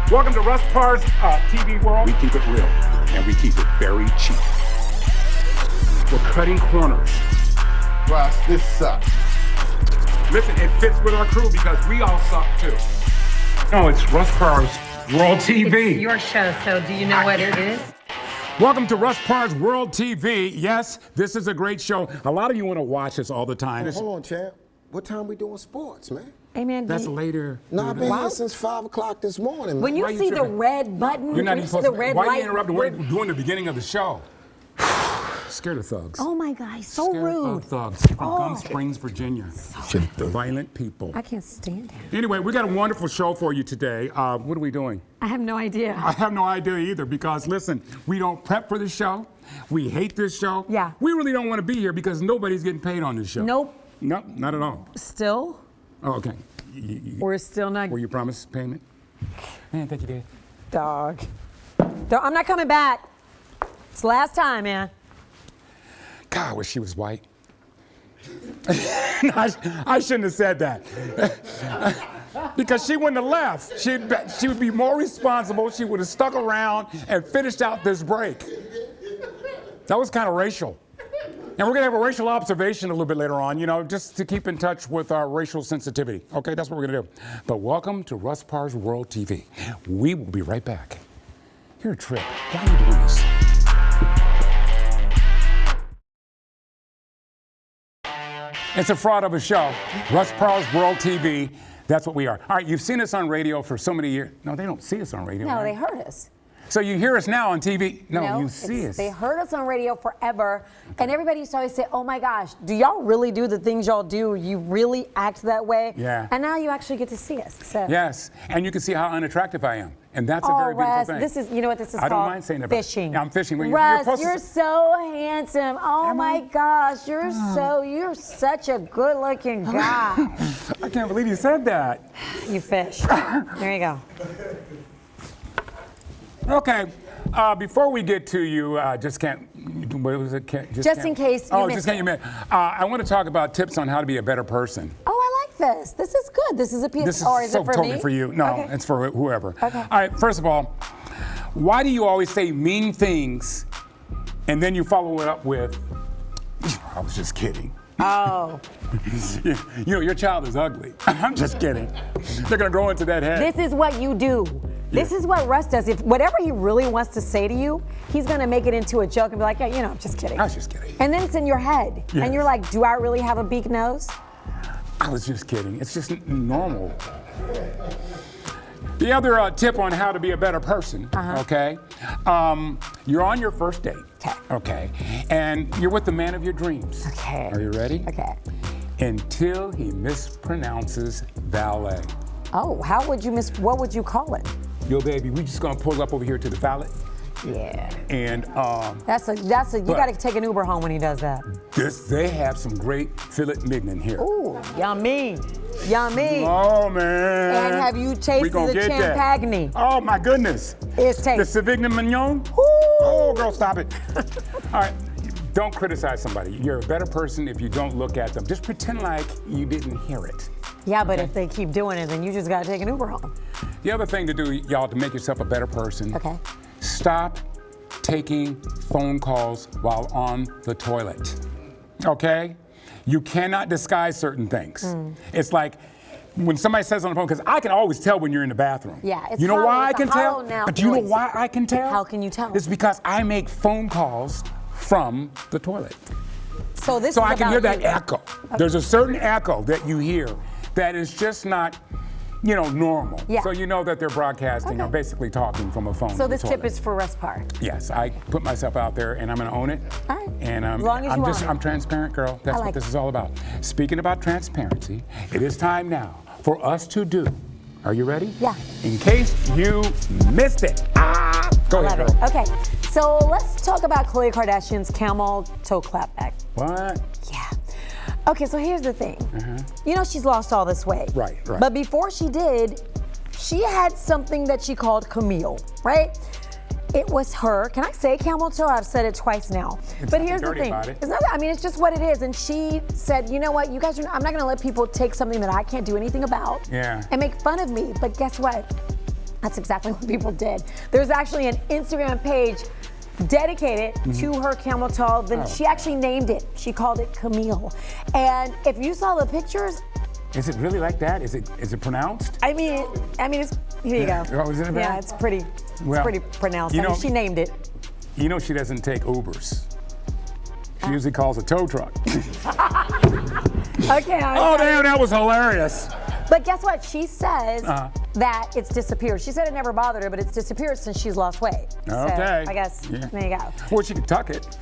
Welcome to Russ Parr's TV world. We keep it real, and we keep it very cheap. We're cutting corners. Russ, this sucks. Listen, it fits with our crew because we all suck too. No, it's Russ Parr's World TV. It's your show, so do you know what it is? Welcome to Russ Parr's World TV. Yes, this is a great show. A lot of you want to watch us all the time. Hey, hold on, champ. What time we doing sports, man? Hey, man. That's later. No, I've been here since 5 o'clock this morning, man. When you see the red button, you're not even supposed to. red Why are light, you interrupting? We're doing the beginning of the show. Scared of thugs. Oh my God, so Scared rude. of thugs from Gum Springs, Virginia. Violent people. I can't stand it. Anyway, we got a wonderful show for you today. What are we doing? I have no idea. I have no idea either because, listen, we don't prep for the show. We hate this show. Yeah. We really don't want to be here because nobody's getting paid on this show. Nope. Nope, not at all. Still? Oh, okay. We're still not. Were you promised payment? Man, thank you, Dad. Dog. I'm not coming back. It's the last time, man. God, I wish she was white. I shouldn't have said that. Because she wouldn't have left. She would be more responsible. She would have stuck around and finished out this break. That was kind of racial. And we're going to have a racial observation a little bit later on, just to keep in touch with our racial sensitivity. Okay, that's what we're going to do. But welcome to Russ Parr's World TV. We will be right back. You're a trip. Why are you doing this? It's a fraud of a show. Russ Parr's World TV. That's what we are. All right, you've seen us on radio for so many years. No, they don't see us on radio. No, right? they heard us. So you hear us now on TV? No, you see us. They heard us on radio forever, and everybody used to always say, oh my gosh, do y'all really do the things y'all do? You really act that way? Yeah. And now you actually get to see us. So. Yes, and you can see how unattractive I am. And that's a very beautiful Russ, thing. this is, you know what this is called? I don't mind saying that. Fishing. Yeah, I'm fishing. Russ, you're so handsome. Oh my gosh, you're such a good-looking guy. I can't believe you said that. You fish. There you go. Okay. Before we get to you, just in case you missed just can't you miss. I want to talk about tips on how to be a better person. Oh, I like this. This is good. This is a piece. This is or is so it for totally me? for you. No, Okay. it's for whoever. Okay. All right. First of all, why do you always say mean things, and then you follow it up with, "I was just kidding." Oh. Your child is ugly. I'm just kidding. They're gonna grow into that head. This is what you do. This is what Russ does. If whatever he really wants to say to you, he's gonna make it into a joke and be like, yeah, I'm just kidding. I was just kidding. And then it's in your head. Yes. And you're like, do I really have a beak nose? I was just kidding. It's just normal. The other tip on how to be a better person, okay? You're on your first date. Okay. And you're with the man of your dreams. Okay. Are you ready? Okay. Until he mispronounces valet. Oh, what would you call it? Yo, baby, we just gonna pull up over here to the valet. Yeah. And you gotta take an Uber home when he does that. they have some great filet mignon here. Ooh, yummy. Yummy. Oh man. And have you tasted the champagne? Oh my goodness. It's tasty. The Sauvignon Mignon? Ooh. Oh girl, stop it. All right. Don't criticize somebody. You're a better person if you don't look at them. Just pretend like you didn't hear it. Yeah, but if they keep doing it, then you just gotta take an Uber home. The other thing to do, y'all, to make yourself a better person, stop taking phone calls while on the toilet. Okay? You cannot disguise certain things. It's like when somebody says on the phone, because I can always tell when you're in the bathroom. Yeah, it's you know hollow, why I it's a can tell? hollow now But do you know voice. why I can tell? How can you tell? It's because I make phone calls from the toilet. So this So is I can hear about that you. echo. There's a certain echo that you hear that is just not, normal. Yeah. So you know that they're broadcasting or basically talking from a phone. So to the this tip toilet. is for Russ Parr. Yes, I put myself out there and I'm gonna own it. All right. And As long as you own it. I'm transparent, girl. That's I like what this it. is all about. Speaking about transparency, it is time now for us to do. Are you ready? Yeah. In case you missed it. Go ahead, Love girl. it. Okay, so let's talk about Khloe Kardashian's Camel Toe clapback. What? Yeah. Okay, so here's the thing. She's lost all this weight. Right. But before she did, she had something that she called Camille, right? It was her. Can I say Camel Toe? I've said it twice now. But here's the thing. About it. It's not. It's just what it is. And she said, you know what? You guys, I'm not going to let people take something that I can't do anything about. Yeah. And make fun of me. But guess what? That's exactly what people did. There's actually an Instagram page dedicated to her camel toe. She actually named it. She called it Camille. And if you saw the pictures, is it really like that? Is it pronounced? I mean, it's here you go. Oh, is it bad? Yeah, it's pretty pronounced. You know, she named it. You know she doesn't take Ubers. She usually calls a tow truck. Okay. Oh, damn, that was hilarious. But guess what? She says that it's disappeared. She said it never bothered her, but it's disappeared since she's lost weight. Okay. So I guess there you go. Well, she could tuck it.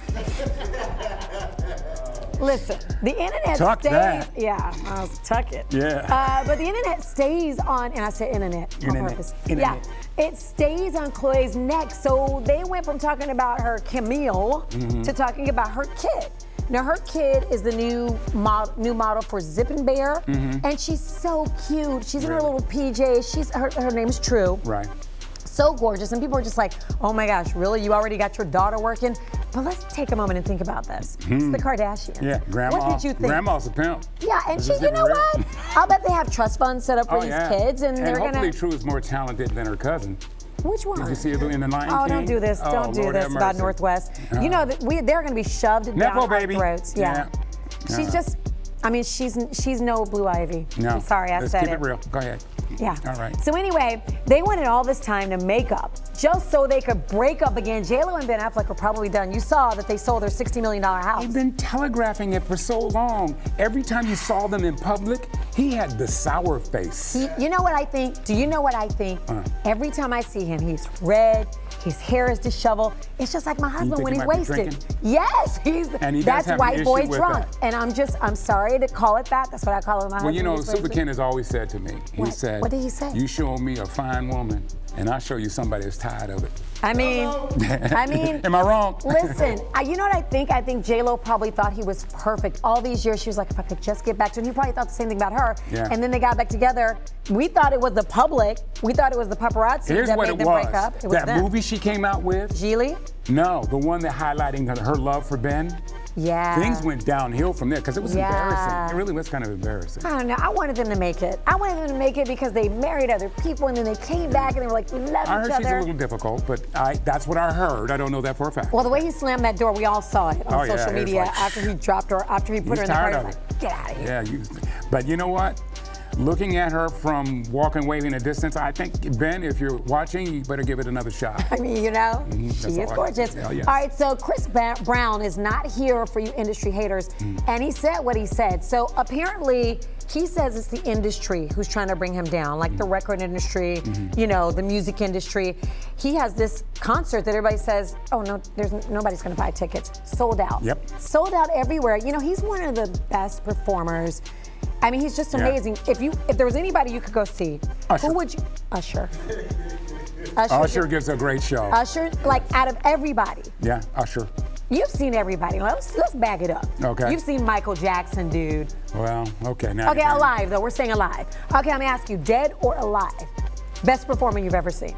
Listen, the internet Tuck stays. that. Yeah, I'll tuck it. Yeah. But the internet stays on, and I say internet on purpose. Internet. Yeah, it stays on Chloe's neck. So they went from talking about her Camille to talking about her kid. Now her kid is the new model for Zip and Bear, and she's so cute. She's in her little PJs. Her name's True. Right. So gorgeous, and people are just like, oh my gosh, really? You already got your daughter working? But let's take a moment and think about this. It's the Kardashians. Yeah, grandma. What did you think? Grandma's a pimp. Yeah, and you know what? I'll bet they have trust funds set up for these kids, and they're hopefully gonna. True is more talented than her cousin. Which one? Did you see her in the Lion King? Oh, don't do this. Don't do Lord this have about mercy. Northwest. You know that they're gonna be shoved down Nepo our baby. throats. Yeah. She's just. I mean, she's no Blue Ivy. No. I'm sorry, I Let's said keep it real. Go ahead. Yeah. All right. So anyway, they wanted all this time to make up just so they could break up again. J.Lo and Ben Affleck were probably done. You saw that they sold their $60 million house. They've been telegraphing it for so long. Every time you saw them in public, he had the sour face. You know what I think? Do you know what I think? Every time I see him, he's red. His hair is disheveled. It's just like my husband when he's wasted. Yes, that's white boy drunk. And I'm sorry to call it that. That's what I call him. Well, you know, Supaken has always said to me, he said, what did he say? You show me a fine woman, and I'll show you somebody that's tired of it. I mean, am I wrong? Listen, you know what I think? I think J.Lo probably thought he was perfect. All these years, she was like, if I could just get back to him. He probably thought the same thing about her. Yeah. And then they got back together. We thought it was the public. We thought it was the paparazzi Here's that what made it them was. break up. It was that them. movie she came out with? Geely? No, the one that highlighting her love for Ben. Yeah. Things went downhill from there because it was embarrassing. It really was kind of embarrassing. I don't know. I wanted them to make it. I wanted them to make it because they married other people and then they came back and they were like, we love each other. I heard she's a little difficult, but that's what I heard. I don't know that for a fact. Well, the way he slammed that door, we all saw it on social media after he dropped her, after he put her in the car. He was like, get out of here. Yeah, but you know what? Looking at her from walking, waving a distance, I think, Ben, if you're watching, you better give it another shot. I mean, you know, she is gorgeous. All right, so Chris Brown is not here for you industry haters, and he said what he said. So apparently, he says it's the industry who's trying to bring him down, like the record industry, you know, the music industry. He has this concert that everybody says, oh no, nobody's gonna buy tickets. Sold out. Yep. Sold out everywhere. You know, he's one of the best performers. I mean, he's just amazing. If there was anybody you could go see, Usher. who would you? Usher. Usher gives a great show. Usher, like out of everybody. Yeah, Usher. You've seen everybody. Let's back it up. Okay. You've seen Michael Jackson, dude. Well, okay. Now Okay, alive though. We're saying alive. Okay, I'm gonna ask you, dead or alive? Best performer you've ever seen?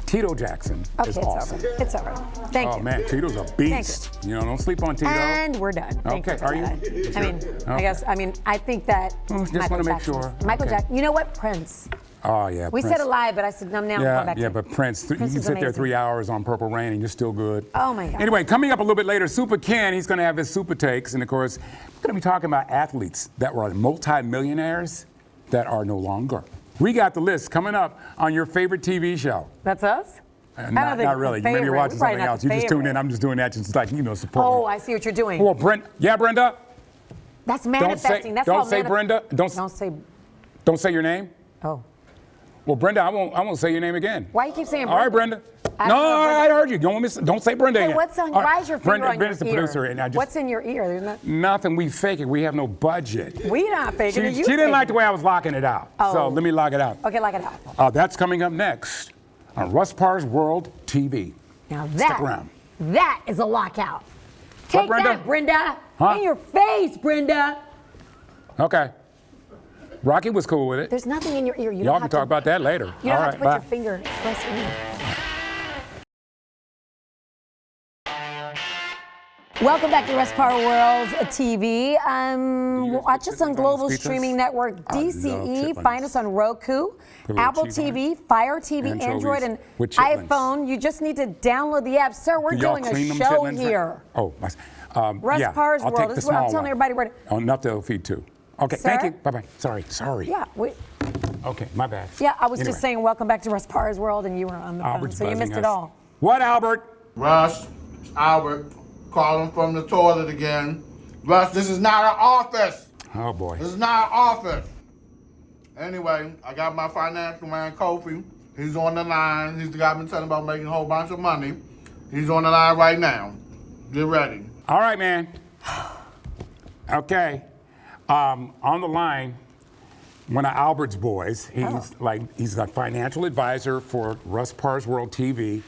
Tito Jackson is awesome. Over. It's over. Thank you. Oh man, Tito's a beast. You know, don't sleep on Tito. And we're done. Thank you for that. I mean, I guess. I mean, I think that. Just want to make sure. Michael Jackson. You know what? Prince. Oh yeah. We Prince. said alive, but I said I'm now going back to but Prince you can sit there 3 hours on Purple Rain and you're still good. Oh my God. Anyway, coming up a little bit later, Supaken, he's going to have his super takes, and of course, we're going to be talking about athletes that were multi-millionaires that are no longer. We got the list coming up on your favorite TV show. That's us. Not really. Maybe you're watching something else. You just tuned in. I'm just doing that just like, support. Oh, I see what you're doing. Well, Brenda. That's manifesting. Don't say Brenda. Don't say your name. Oh. Well, Brenda, I won't say your name again. Why you keep saying Brenda? All right, Brenda. I heard you. Don't say Brenda again. What's on? Why is your finger on Brenda's your the ear? producer, and What's in your ear? Nothing. We fake it. We have no budget. We not faking it. She didn't like the way I was locking it out. Oh. So let me lock it out. Okay, lock it out. That's coming up next on Russ Parr's World TV. Now Stick around. That is a lockout. Take Brenda? that, Brenda. Huh? In your face, Brenda. Okay. Rocky was cool with it. There's nothing in your ear. Y'all can talk about that later. You don't have to put your finger press in. Welcome back to Russ Parr World TV. Watch us on global streaming network DCE. Find us on Roku, Apple TV, Fire TV, Android, and iPhone. You just need to download the app. Sir, we're doing a show here. Oh, Russ Parr's World. This is what I'm telling everybody. Oh, enough to feed too. Okay, Sir? thank you. Bye-bye. Sorry. Yeah. Okay, my bad. Yeah, I was just saying welcome back to Russ Parr's World, and you were on the phone, so you missed it all. What, Albert? Russ, it's Albert, calling from the toilet again. Russ, this is not an office. Oh, boy. This is not an office. Anyway, I got my financial man, Kofi. He's on the line. He's the guy I've been telling about making a whole bunch of money. He's on the line right now. Get ready. All right, man. Okay. On the line, one of Albert's boys. He's a financial advisor for Russ Parr's World TV,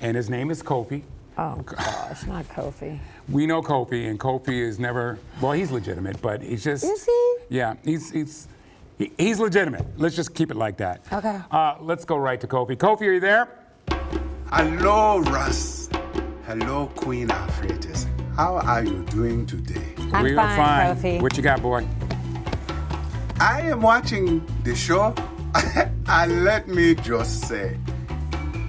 and his name is Kofi. Oh gosh, not Kofi. We know Kofi, and Kofi is never. Well, he's legitimate, but he's just. Is he? Yeah, he's legitimate. Let's just keep it like that. Okay. Let's go right to Kofi. Kofi, are you there? Hello, Russ. Hello, Queen Alfredas. How are you doing today? I'm fine, Kofi. What you got, boy? I am watching the show, and let me just say,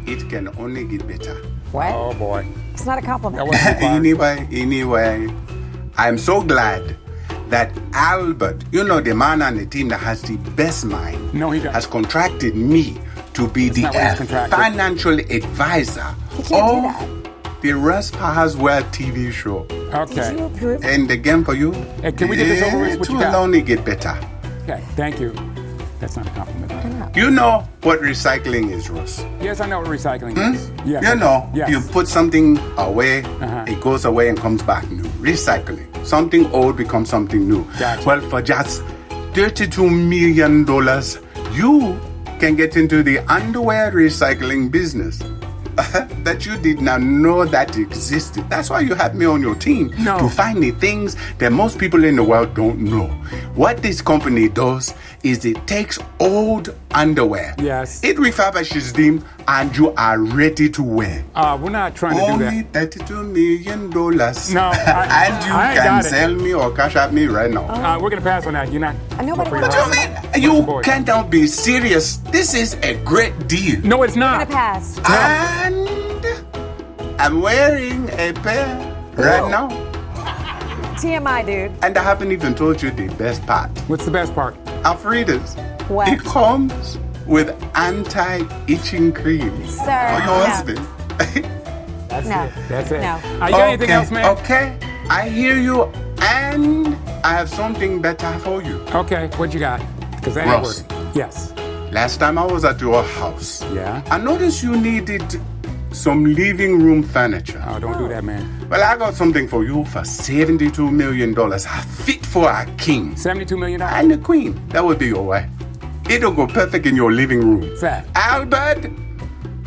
it can only get better. What? Oh, boy. It's not a compliment. Anyway, I'm so glad that Albert, the man on the team that has the best mind, No, he doesn't. has contracted me to be the not what he's contracted. financial advisor You can't do that. the Russ Parr's World TV show. Did you Okay. approve? And again for you, Hey, can we get this over with? What it you will got? only get better. Okay, thank you. That's not a compliment. You know what recycling is, Russ? Yes, I know what recycling is. Yes. You know, Yes. you put something away, Uh-huh. it goes away and comes back new. Recycling. Something old becomes something new. Gotcha. Well, for just $32 million, you can get into the underwear recycling business that you did not know that existed. That's why you have me on your team, No. to find the things that most people in the world don't know. What this company does is it takes old underwear, Yes. it refurbishes them, and you are ready to wear. We're not trying to do Only that. $32 million. No, and you I ain't can got it. sell me or cash at me right now. We're gonna pass on that. You're not. Nobody for your wants What boss. do you mean? What's your You boy? cannot be serious. This is a great deal. No, it's I'm not. gonna pass. And I'm wearing a pair right now. TMI, dude. And I haven't even told you the best part. What's the best part? Alfredas. What? It comes with anti-itching cream Sir, for your no. husband. No. That's it. No. You got anything else, man? Okay, I hear you, and I have something better for you. Okay, what you got? Because that ain't Russ. working. Yes. Last time I was at your house, Yeah. I noticed you needed some living room furniture. Oh, don't do that, man. Well, I got something for you for $72 million, fit for a king $72 million. and a queen. That would be your wife. It'll go perfect in your living room. What's that? Albert,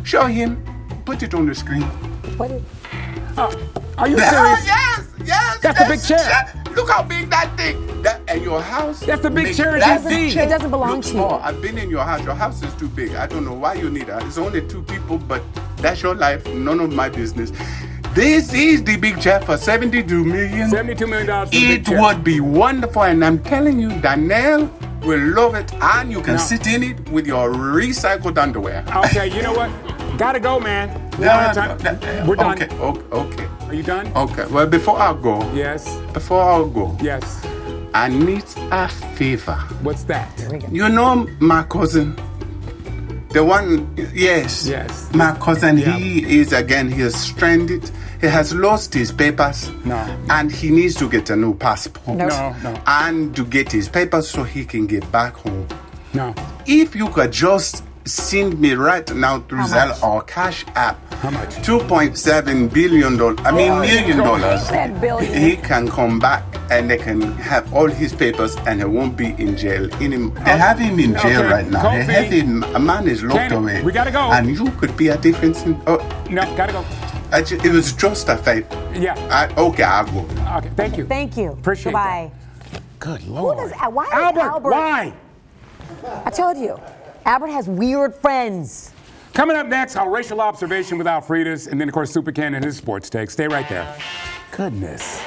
show him. Put it on the screen. What is- Are you Ah, serious? yes. That's the big chair. Look how big that thing. And your house. That's the big makes chair in that DC. big chair It doesn't belong look to small. you. I've been in your house. Your house is too big. I don't know why you need that. It's only 2 people, but that's your life. None of my business. This is the big chair for $72 million. $72 million for the big It chair. would be wonderful, and I'm telling you, Danielle will love it, and you can No. sit in it with your recycled underwear. Okay, you know what? Gotta go, man. We don't have time. We're done. Okay. Are you done? Okay. Well, before I go, Yes. Yes. I need a favor. What's that? You know my cousin? The one, yes. Yes. My cousin, Yeah. he is stranded. He has lost his papers. No. And he needs to get a new passport. Nope. No. And to get his papers so he can get back home. No. If you could just send me right now through How Zelle much? or Cash App. How much? $2.7 billion. million dollars. Said billion. He can come back and they can have all his papers and he won't be in jail anymore. They have him in jail Okay, right now. They Kofi. have him. A man is locked Kenny, away. we gotta go. And you could be a difference in. Oh, No, gotta go. it was just a favor. Yeah. Okay, I'll go. Okay, thank you. Thank you. Appreciate Goodbye. Good Lord. Why is Albert, Albert? why? I told you. Albert has weird friends. Coming up next, our racial observation with Alfredas, and then, of course, Supaken and his sports take. Stay right there. goodness.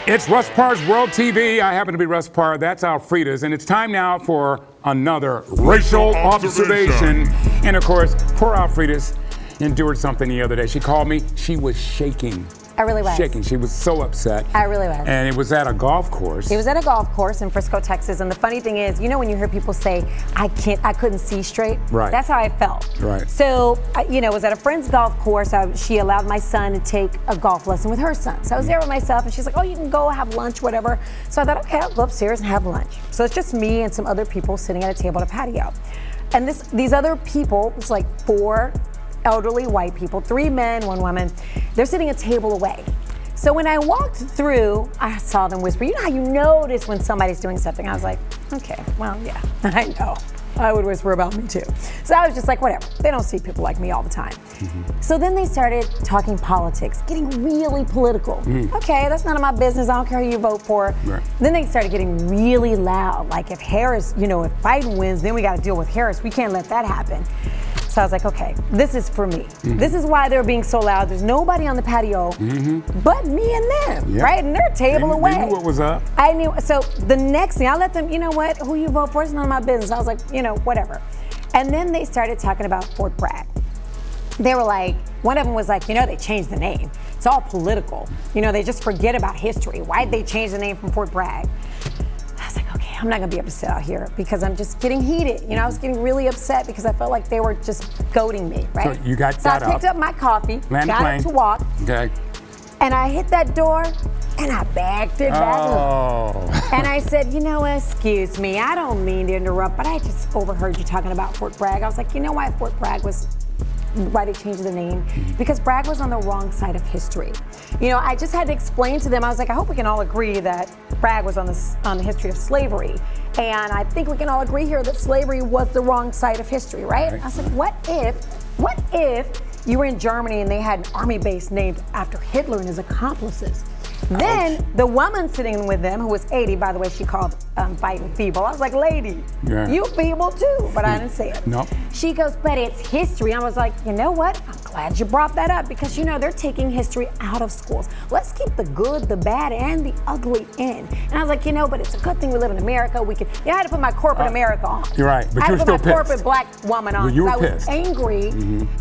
It's Russ Parr's World TV. I happen to be Russ Parr. That's Alfredas. And it's time now for another racial observation. And of course, poor Alfredas endured something the other day. She called me. She was shaking. I really was. Shaking. She was so upset. I really was. And it was at a golf course. It was at a golf course in Frisco, Texas. And the funny thing is, you know when you hear people say, I couldn't see straight? Right. That's how I felt. Right. So, it was at a friend's golf course. She allowed my son to take a golf lesson with her son. So I was there with myself, and she's like, oh, you can go have lunch, whatever. So I thought, okay, I'll go upstairs and have lunch. So it's just me and some other people sitting at a table at a patio. And these other people, it's like 4 elderly white people, 3 men, 1 woman, they're sitting a table away. So when I walked through, I saw them whisper. You know how you notice when somebody's doing something? I was like, okay, well, yeah, I know. I would whisper about me too. So I was just like, whatever. They don't see people like me all the time. Mm-hmm. So then they started talking politics, getting really political. Okay, that's none of my business. I don't care who you vote for. Right. Then they started getting really loud. Like if Harris, if Biden wins, then we got to deal with Harris. We can't let that happen. So I was like, okay, this is for me. Mm-hmm. This is why they're being so loud. There's nobody on the patio but me and them, right? And they're a table away. They knew what was up. I knew. So the next thing, I let them, you know what, who you vote for is none of my business. I was like, whatever. And then they started talking about Fort Bragg. They were like, one of them was like, they changed the name. It's all political. They just forget about history. Why'd they change the name from Fort Bragg? I was like, okay, I'm not gonna be able to sit out here because I'm just getting heated. I was getting really upset because I felt like they were just goading me, right? So you got So I picked up my coffee, got up to walk, and I hit that door and I backed it back up. And I said, excuse me, I don't mean to interrupt, but I just overheard you talking about Fort Bragg. I was like, why Fort Bragg was why they changed the name? Because Bragg was on the wrong side of history. I just had to explain to them, I was like, I hope we can all agree that Bragg was on the history of slavery. And I think we can all agree here that slavery was the wrong side of history, right? I was like, what if you were in Germany and they had an army base named after Hitler and his accomplices? Then the woman sitting with them, who was 80, by the way, she called Biden feeble. I was like, lady, you feeble too, but I didn't say it. Nope. She goes, but it's history. I was like, you know what? I'm glad you brought that up because they're taking history out of schools. Let's keep the good, the bad, and the ugly in. And I was like, but it's a good thing we live in America. I had to put my corporate America on. You're right, but you're still pissed. I had to put my corporate black woman on. Well, you were I was pissed. angry,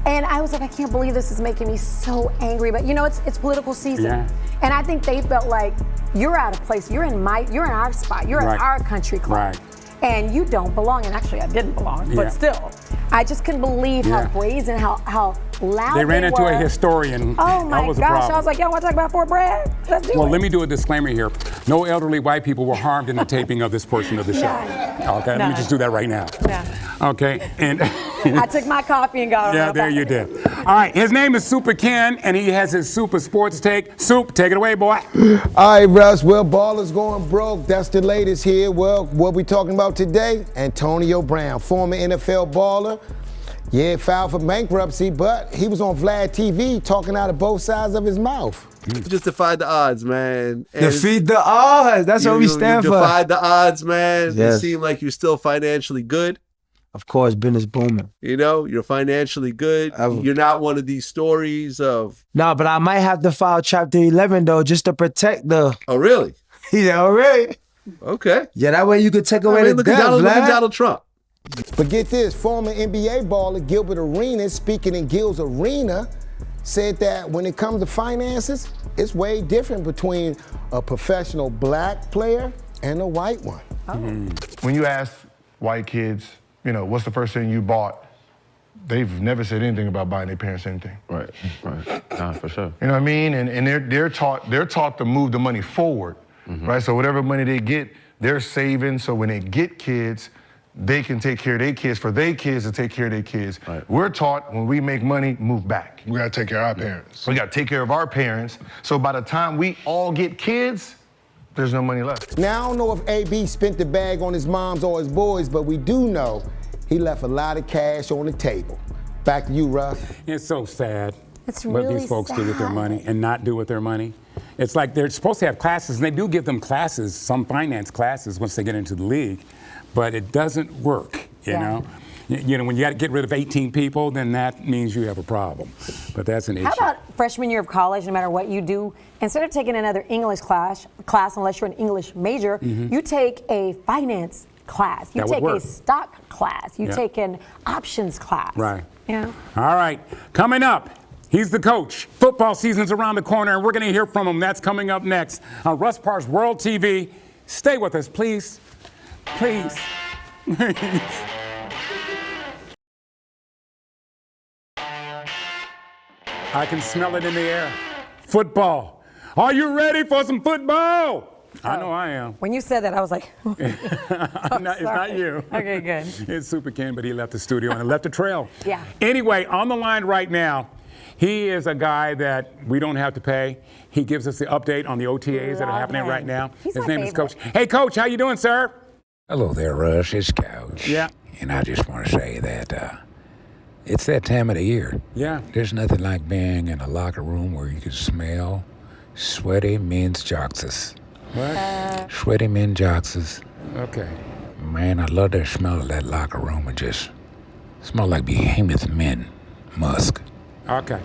and I was like, I can't believe this is making me so angry. But it's political season. Yeah. And I think they felt like you're out of place. You're in our spot. You're in our country club. Right. And you don't belong. And actually, I didn't belong, but still, I just couldn't believe how brazen, how loud they ran into a historian. Oh my gosh! I was like, y'all want to talk about Fort Bragg? Let's do it. Well, let me do a disclaimer here. No elderly white people were harmed in the taping of this portion of the show. Okay, let me just do that right now. Okay, and I took my coffee and got yeah, there you did. All right, his name is Supaken, and he has his Super Sports take. Soup, take it away, boy. All right, Russ. Well, ballers going broke. That's the latest here. Well, what we talking about today? Antonio Brown, former NFL baller. Yeah, filed for bankruptcy, but he was on Vlad TV talking out of both sides of his mouth. You just defied the odds, man. And defeat the odds. That's what we stand for. You defied the odds, man. Yes. You seem like you're still financially good. Of course, business booming. You're financially good. You're not one of these stories of... No, but I might have to file Chapter 11, though, just to protect the... Oh, really? Yeah, really? Okay. Yeah, that way you could take away the debt, look at Donald Trump. But get this, former NBA baller Gilbert Arenas, speaking in Gil's Arena, said that when it comes to finances, it's way different between a professional black player and a white one. Oh. When you ask white kids, what's the first thing you bought? They've never said anything about buying their parents anything. Right. Nah, for sure. You know what I mean? And they're taught to move the money forward, right? So whatever money they get, they're saving. So when they get kids, they can take care of their kids for their kids to take care of their kids. Right. We're taught when we make money, move back. We gotta take care of our parents. We gotta take care of our parents. So by the time we all get kids, there's no money left. Now, I don't know if AB spent the bag on his moms or his boys, but we do know he left a lot of cash on the table. Back to you, Russ. It's so sad It's what really these folks sad. do with their money and not do with their money. It's like they're supposed to have classes, and they do give them classes, some finance classes once they get into the league, but it doesn't work, you know? You know, when you got to get rid of 18 people, then that means you have a problem. But that's an issue. How about freshman year of college, no matter what you do, instead of taking another English class unless you're an English major, you take a finance class. You take a stock class. You take an options class. Right. Yeah. All right. Coming up, he's the coach. Football season's around the corner, and we're going to hear from him. That's coming up next on Russ Parr's World TV. Stay with us, please. Please. I can smell it in the air. Football. Are you ready for some football? I know I am. When you said that, I was like, it's not you. Okay, good. It's Supaken, but he left the studio and left a trail. Yeah. Anyway, on the line right now, he is a guy that we don't have to pay. He gives us the update on the OTAs that are happening right now. He's His my name is favorite. Coach. Hey, Coach, how you doing, sir? Hello there, Russ. It's Coach. Yeah. And I just want to say that it's that time of the year. Yeah. There's nothing like being in a locker room where you can smell sweaty men's joxes. What? Sweaty men's joxes. Okay. Man, I love the smell of that locker room. It just smells like behemoth men musk. Okay.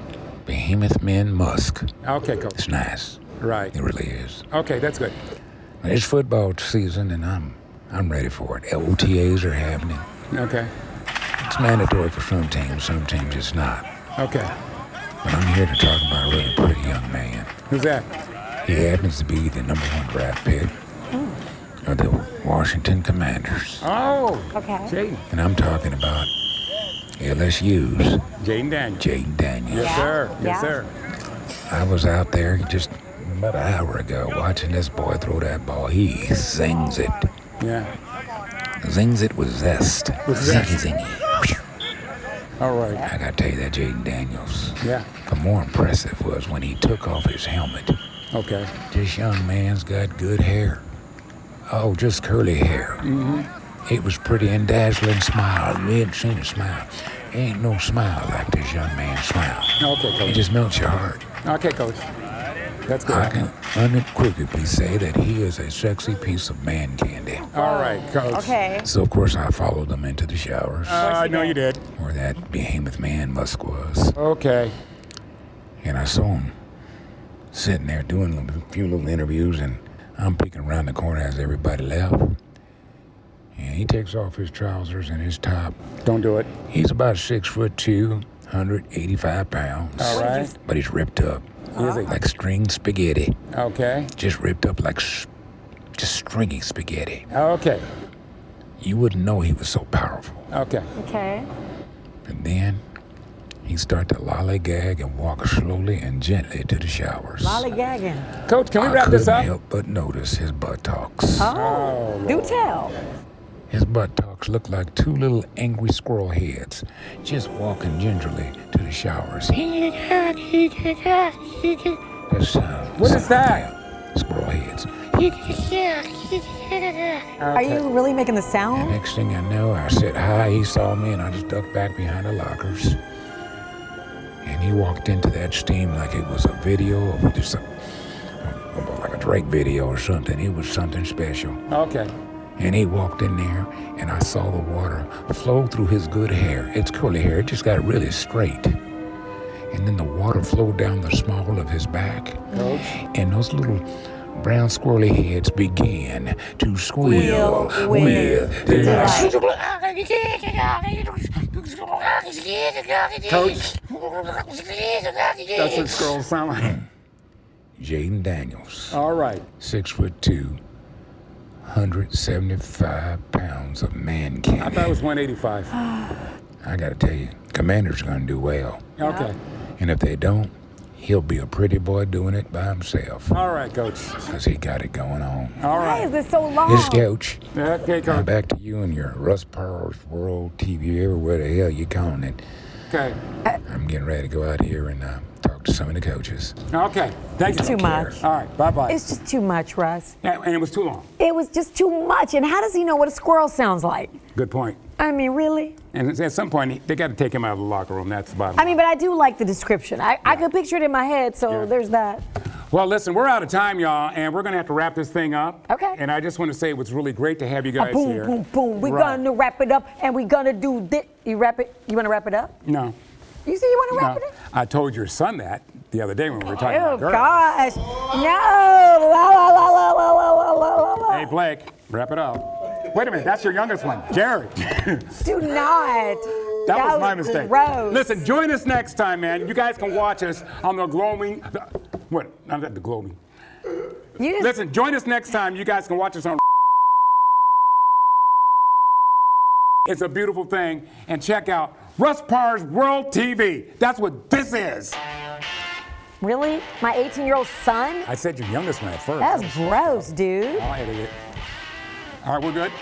Behemoth men musk. Okay, Coach. It's nice. Right. It really is. Okay, that's good. But it's football season, and I'm ready for it. OTAs are happening. Okay. It's mandatory for some teams it's not. Okay. But I'm here to talk about a really pretty young man. Who's that? He happens to be the #1 draft pick of the Washington Commanders. Oh. Okay. Jaden. And I'm talking about LSU's Jaden Daniels. Jaden Daniels. Yes, sir. Yes, Yeah. sir. I was out there just about an hour ago watching this boy throw that ball. He zings it. Yeah. Zings it with zest. With zest. Zingy. All right. I gotta tell you that Jaden Daniels. Yeah. But more impressive was when he took off his helmet. Okay. This young man's got good hair. Oh, just curly hair. It was pretty and dazzling smile. You hadn't seen a smile. Ain't no smile like this young man's smile. Okay, It Coach. just melts your heart. Okay, Coach. That's good. I can unequivocally say that he is a sexy piece of man candy. All right, Coach. Okay. So, of course, I followed them into the showers I know you did. where that behemoth man Musk was. Okay. And I saw him sitting there doing a few little interviews, and I'm peeking around the corner as everybody left. And he takes off his trousers and his top. Don't do it. He's about 6'2", 185 pounds. All right. But he's ripped up. Is he? Like string spaghetti. Okay. Just ripped up like just stringy spaghetti. Okay. You wouldn't know he was so powerful. Okay. Okay. And then he started to lollygag and walk slowly and gently to the showers. Lollygagging. Coach, can we I wrap this couldn't up? help but notice his buttocks. Oh, do tell. His buttocks looked like two little angry squirrel heads, just walking gingerly to the showers. What is that? Squirrel heads. Are you really making the sound? Next thing I know, I said hi, he saw me, and I just ducked back behind the lockers. And he walked into that steam like it was a video of just like a Drake video or something. It was something special. Okay. And he walked in there, and I saw the water flow through his good hair. It's curly hair, it just got really straight. And then the water flowed down the small of his back. Coach. And those little brown squirrely heads began to squeal with delight. Coach. That's what squirrels sound like. Jaden Daniels, All right. 6'2", 175 pounds of man candy. I thought it was 185. I gotta tell you, Commander's gonna do well. Okay. And if they don't, he'll be a pretty boy doing it by himself. All right, Coach. Because he got it going on. All Why is right. this so long? This Coach. Okay, Now Coach. back to you and your Russ Parr's World TV, or where the hell you calling it. Okay. I'm getting ready to go out here and talk to some of the coaches. Okay. Thank you. It's too much. All right. Bye-bye. It's just too much, Russ. And it was too long. It was just too much. And how does he know what a squirrel sounds like? Good point. I mean, really? And at some point, they got to take him out of the locker room. That's the bottom I mean, but I do like the description. I could picture it in my head, so Yeah. there's that. Well, Well, listen, we're out of time, y'all, and we're going to have to wrap this thing up. Okay. And I just want to say it was really great to have you guys boom, here. boom, boom. We're Right. going to wrap it up, and we're going to do this. You want to wrap it up? No. You see you want to wrap No. it up? I told your son that the other day when we were talking Oh, about girls. gosh. No. La, la, la, la, la, la, la, la. Hey, Blake, wrap it up. Wait a minute, that's your youngest one, Jared. Do not. That was my mistake. Gross. Listen, join us next time, man. You guys can watch us on the glowing. What? Not the glowing. Listen, join us next time. You guys can watch us on. It's a beautiful thing. And check out Russ Parr's World TV. That's what this is. Really? My 18-year-old son? I said your youngest one at first. That's gross, dude. I'll edit it. All right, we're good.